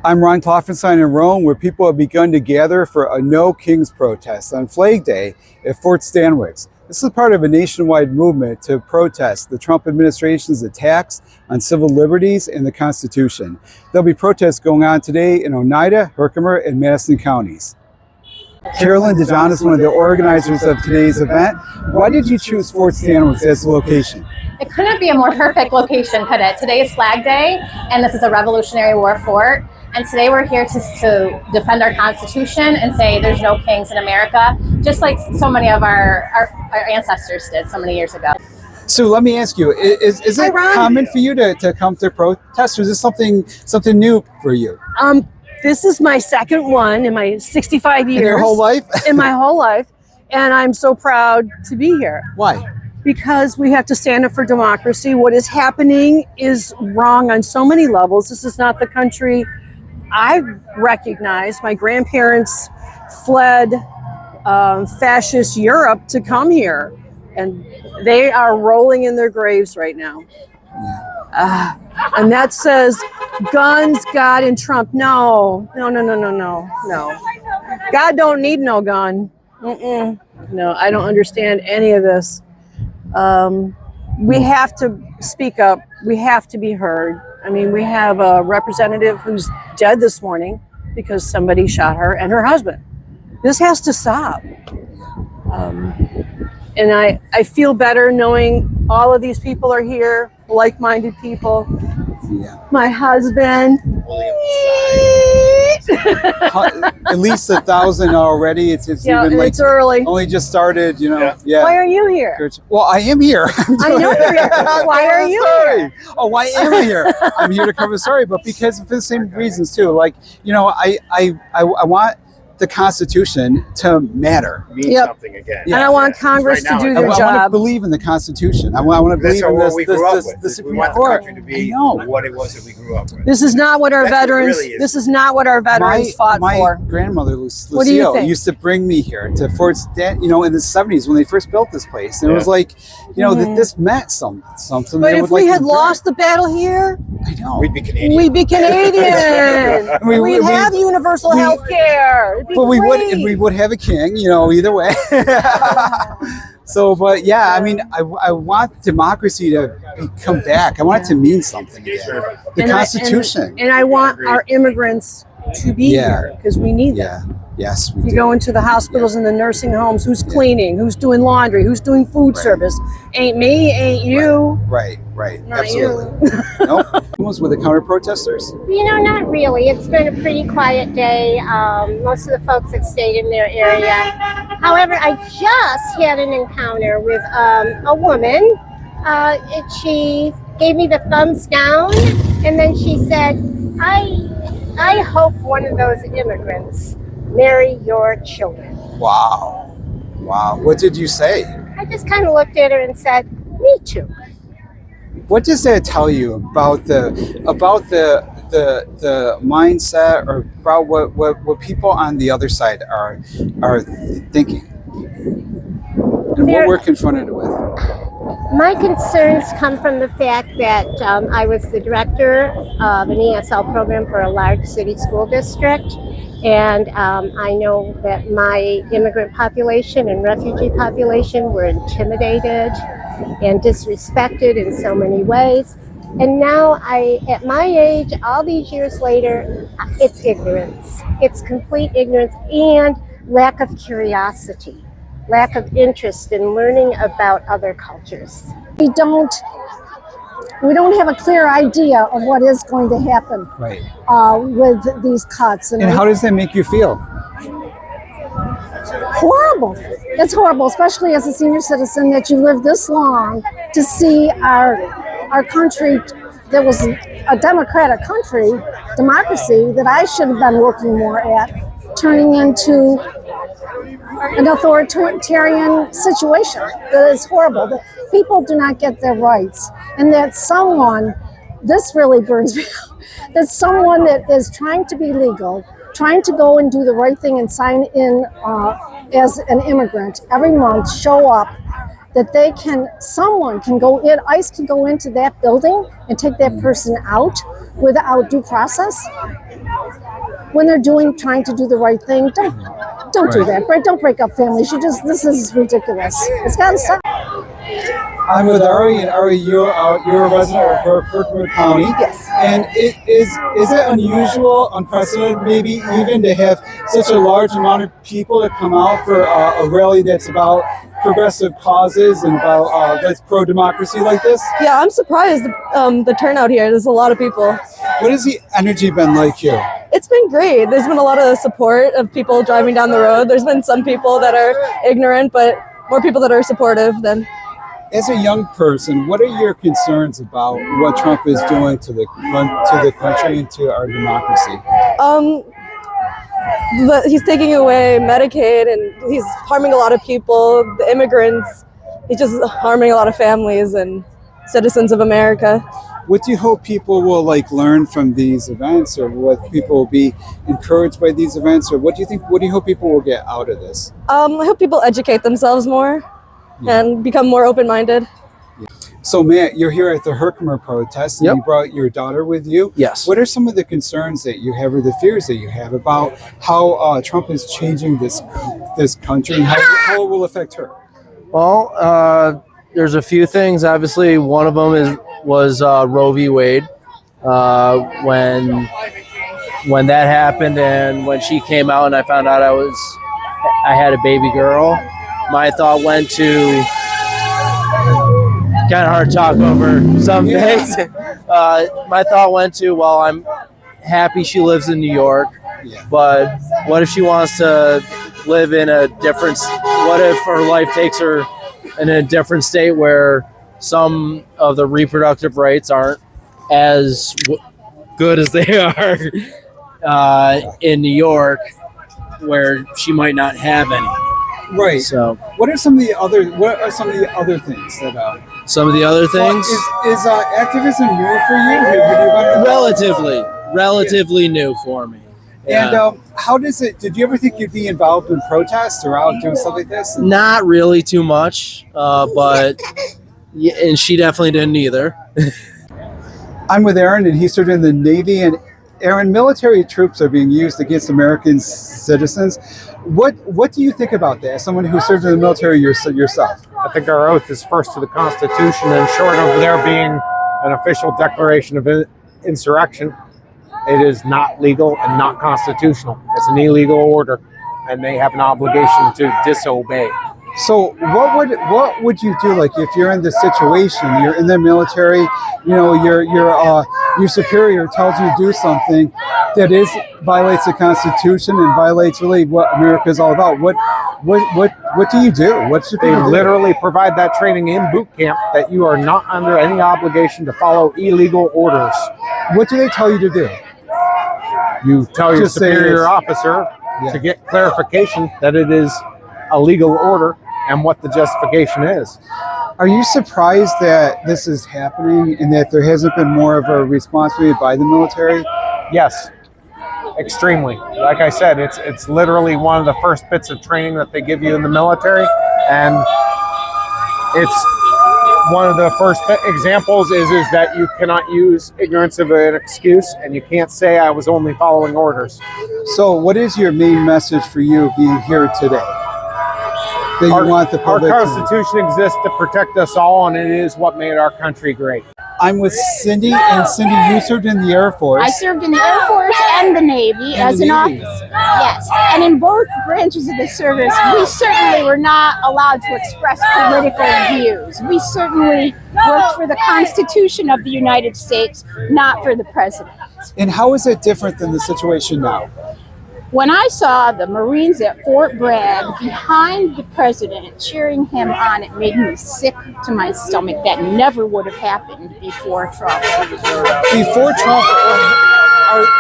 I'm Ron Klopfanstein in Rome, where people have begun to gather for a No Kings protest on Flag Day at Fort Stanwix. This is part of a nationwide movement to protest the Trump administration's attacks on civil liberties and the Constitution. There'll be protests going on today in Oneida, Herkimer, and Madison counties. Carolyn DeJohn is one of the organizers of today's event. Why did you choose Fort Stanwix as the location? It couldn't be a more perfect location, could it? Today is Flag Day, and this is a Revolutionary War fort. And today we're here to defend our Constitution and say there's no kings in America, just like so many of our ancestors did so many years ago. So let me ask you, is it common for you to come to protest, or is this something new for you? This is my second one in my 65 years. In your whole life? In my whole life. And I'm so proud to be here. Why? Because we have to stand up for democracy. What is happening is wrong on so many levels. This is not the country I recognize. My grandparents fled fascist Europe to come here, and they are rolling in their graves right now. And that says guns, God, and Trump. No. God don't need no gun. No, I don't understand any of this. We have to speak up. We have to be heard. I mean, we have a representative who's dead this morning because somebody shot her and her husband. This has to stop. And I feel better knowing all of these people are here, like-minded people. Yeah. My husband. At least 1,000 already. It's even like it's early. Only just started, you know. Yeah. Why are you here? Well, I am here. I know you're here. Why are you here? Oh, why am I here? I'm here to cover the story, but because for the same reasons too. Like, you know, I want the Constitution to matter. Mean something again. And I want Congress to do their job. I want to believe in the Constitution. I want to believe in the Supreme Court. We want the country to be what it was that we grew up with. This is not what our veterans. This is not what our veterans fought for. My grandmother, Lucille, used to bring me here to Fort Stanwix, you know, in the 70s when they first built this place, and it was like, you know, that this meant something. But if we had lost the battle here, I know we'd be Canadian. We'd be Canadian. We'd have universal health care. But we would have a king, you know, either way. So, but yeah, I mean, I want democracy to come back. I want it to mean something again. The Constitution. And I want our immigrants to be here because we need them. Yes, we do. You go into the hospitals and the nursing homes, who's cleaning, who's doing laundry, who's doing food service. Ain't me, ain't you. Right. Not Absolutely. Nope. Almost with the counter protesters? You know, not really. It's been a pretty quiet day. Most of the folks have stayed in their area. However, I just had an encounter with a woman. She gave me the thumbs down, and then she said, I hope one of those immigrants marry your children. Wow. What did you say? I just kind of looked at her and said, me too. What does that tell you about the mindset, or about what people on the other side are thinking, and what we're confronted with? My concerns come from the fact that I was the director of an ESL program for a large city school district, and I know that my immigrant population and refugee population were intimidated and disrespected in so many ways. And now at my age, all these years later, it's ignorance. It's complete ignorance and lack of curiosity, lack of interest in learning about other cultures. We don't have a clear idea of what is going to happen with these cuts. And how does that make you feel? Horrible. It's horrible, especially as a senior citizen, that you live this long to see our country that was a democratic country, democracy, that I should have been working more at, turning into an authoritarian situation that is horrible. That people do not get their rights, and that someone, this really burns me out, that someone that is trying to be legal, trying to go and do the right thing and sign in as an immigrant every month, show up, that someone can go in, ICE can go into that building and take that person out without due process. when they're trying to do the right thing. Don't do that. Don't break up families. This is ridiculous. It's got to stop. I'm with Ari, and Ari, you're a resident of Herkimer County. Yes. And is it unusual, unprecedented, maybe even to have such a large amount of people to come out for a rally that's about progressive causes and about that's pro-democracy like this? Yeah, I'm surprised the turnout here. There's a lot of people. What has the energy been like here? It's been great. There's been a lot of support of people driving down the road. There's been some people that are ignorant, but more people that are supportive than. As a young person, what are your concerns about what Trump is doing to the country and to our democracy? He's taking away Medicaid and he's harming a lot of people, the immigrants. He's just harming a lot of families and citizens of America. What do you hope people will learn from these events, or what people will be encouraged by these events, or what do you hope people will get out of this? I hope people educate themselves more and become more open-minded. So Matt, you're here at the Herkimer protest, and you brought your daughter with you. Yes. What are some of the concerns that you have, or the fears that you have about how Trump is changing this country and how it will affect her? Well, there's a few things. Obviously, one of them was Roe v. Wade. When that happened, and when she came out, and I found out I had a baby girl, my thought went to. Kind of hard to talk over some things. My thought went to, well, I'm happy she lives in New York, but what if she wants to live in a different, what if her life takes her in a different state where some of the reproductive rights aren't as good as they are in New York, where she might not have any. Right. So, what are some of the other things that? Some of the other things. Is activism new for you? Relatively new for me. Yeah. And how does it? Did you ever think you'd be involved in protests or out doing stuff like this? Not really too much, but and she definitely didn't either. I'm with Aaron, and he served in the Navy. And Aaron, military troops are being used against American citizens. What do you think about that, as someone who served in the military yourself? I think our oath is first to the Constitution, and short of there being an official declaration of insurrection, it is not legal and not constitutional. It's an illegal order, and they have an obligation to disobey. So what would you do, if you're in this situation, you're in the military, your superior tells you to do something that violates the Constitution and violates really what America is all about? What do you do? They literally provide that training in boot camp that you are not under any obligation to follow illegal orders. What do they tell you to do? You tell your superior officer to get clarification that it is a legal order and what the justification is. Are you surprised that this is happening and that there hasn't been more of a response made by the military? Yes, extremely. Like I said, it's literally one of the first bits of training that they give you in the military, and it's one of the first examples is that you cannot use ignorance of an excuse, and you can't say I was only following orders. So what is your main message for you being here today? Our Constitution exists to protect us all, and it is what made our country great. I'm with Cindy, and Cindy, you served in the Air Force. I served in the Air Force and the Navy as an officer. Yes, and in both branches of the service, we certainly were not allowed to express political views. We certainly worked for the Constitution of the United States, not for the president. And how is it different than the situation now? When I saw the Marines at Fort Bragg behind the president cheering him on, it made me sick to my stomach. That never would have happened before Trump. Before Trump,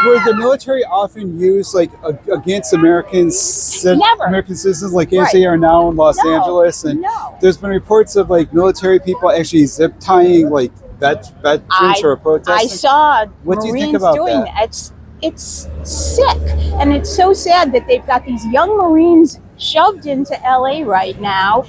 were the military often used against American citizens, as they are now in Los Angeles? And there's been reports of military people actually zip tying veterans who are protesting. I saw what Marines do you think about doing that? It's sick, and it's so sad that they've got these young Marines shoved into LA right now,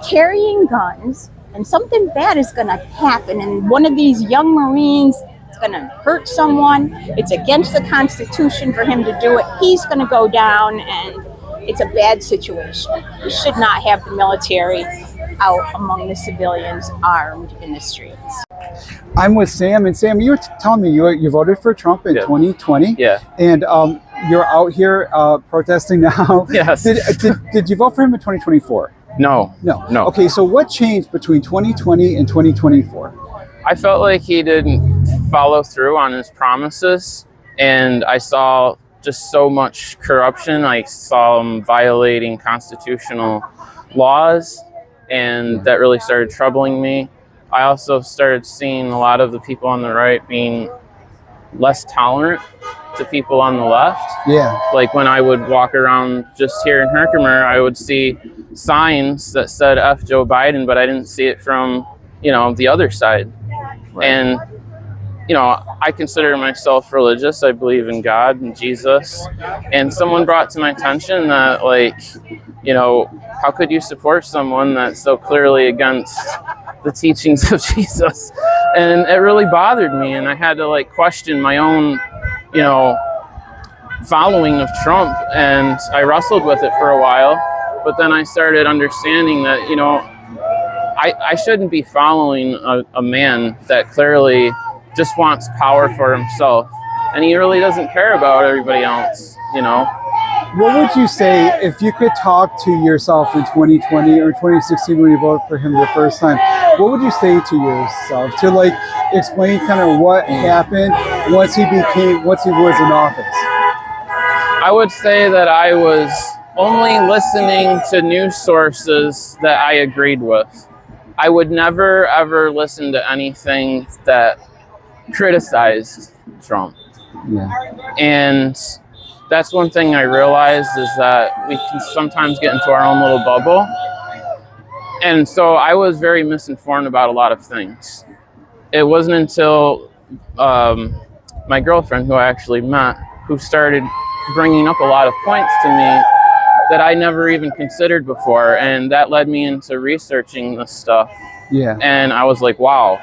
carrying guns, and something bad is going to happen, and one of these young Marines is going to hurt someone. It's against the Constitution for him to do it. He's going to go down, and it's a bad situation. We should not have the military out among the civilians armed in the streets. I'm with Sam, and Sam, you were telling me you voted for Trump in 2020. Yeah. And you're out here protesting now. Yes. Did you vote for him in 2024? No. Okay, so what changed between 2020 and 2024? I felt like he didn't follow through on his promises, and I saw just so much corruption. I saw him violating constitutional laws, and that really started troubling me. I also started seeing a lot of the people on the right being less tolerant to people on the left. Yeah. Like when I would walk around just here in Herkimer, I would see signs that said F Joe Biden, but I didn't see it from, the other side. Right. And, I consider myself religious. I believe in God and Jesus. And someone brought to my attention that, how could you support someone that's so clearly against the teachings of Jesus? And it really bothered me. And I had to, question my own, following of Trump. And I wrestled with it for a while. But then I started understanding that, I shouldn't be following a man that clearly just wants power for himself. And he really doesn't care about everybody else, What would you say if you could talk to yourself in 2020 or 2016 when you voted for him the first time? What would you say to yourself to explain kind of what happened once he was in office? I would say that I was only listening to news sources that I agreed with. I would never ever listen to anything that criticized Trump. Yeah. And that's one thing I realized is that we can sometimes get into our own little bubble. And so I was very misinformed about a lot of things. It wasn't until my girlfriend, who I actually met, who started bringing up a lot of points to me that I never even considered before. And that led me into researching this stuff. Yeah. And I was like, wow,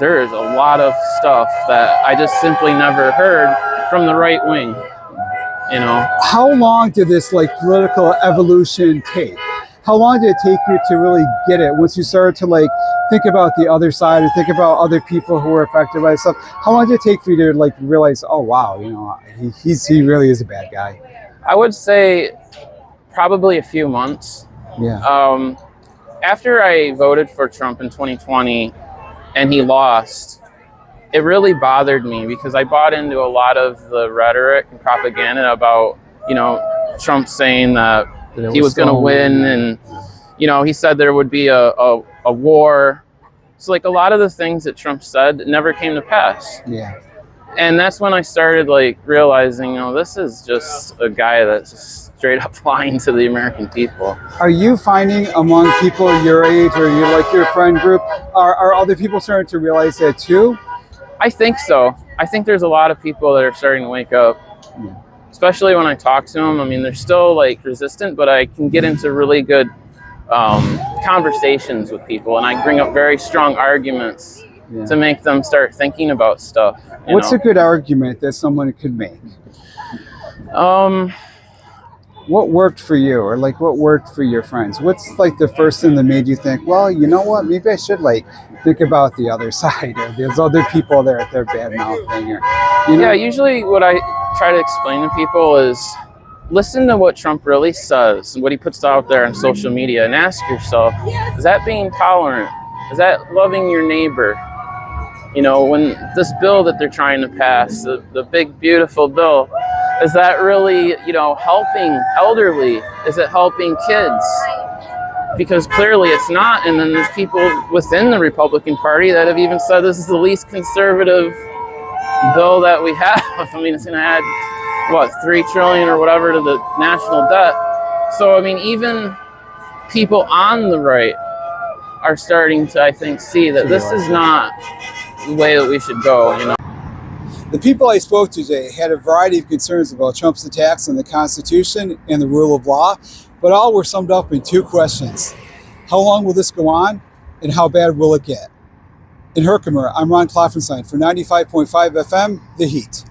there is a lot of stuff that I just simply never heard from the right wing. How long did this political evolution take? How long did it take you to really get it once you started to think about the other side and think about other people who were affected by this stuff? How long did it take for you to realize, oh wow, he really is a bad guy? I would say probably a few months. Yeah. After I voted for Trump in 2020 and he lost, it really bothered me because I bought into a lot of the rhetoric and propaganda about, Trump saying that he was going to win, and, he said there would be a war. So a lot of the things that Trump said never came to pass. Yeah. And that's when I started realizing, this is just a guy that's just straight up lying to the American people. Are you finding among people your age or your friend group, are other people starting to realize that too? I think so. I think there's a lot of people that are starting to wake up, especially when I talk to them. I mean, they're still resistant, but I can get into really good conversations with people, and I bring up very strong arguments to make them start thinking about stuff. What's a good argument that someone could make? What worked for you, or what worked for your friends? What's the first thing that made you think, well, you know what, maybe I should think about the other side, or there's other people there at their bad mouthing, or Yeah, usually what I try to explain to people is listen to what Trump really says and what he puts out there on social media, and ask yourself, is that being tolerant? Is that loving your neighbor? When this bill that they're trying to pass, the big, beautiful bill, is that really, helping elderly? Is it helping kids? Because clearly it's not. And then there's people within the Republican Party that have even said this is the least conservative bill that we have. I mean, it's going to add, $3 trillion or whatever to the national debt. So, I mean, even people on the right are starting to, I think, see that this is not the way that we should go, The people I spoke to today had a variety of concerns about Trump's attacks on the Constitution and the rule of law, but all were summed up in two questions. How long will this go on, and how bad will it get? In Herkimer, I'm Ron Klopfanstein for 95.5 FM, The Heat.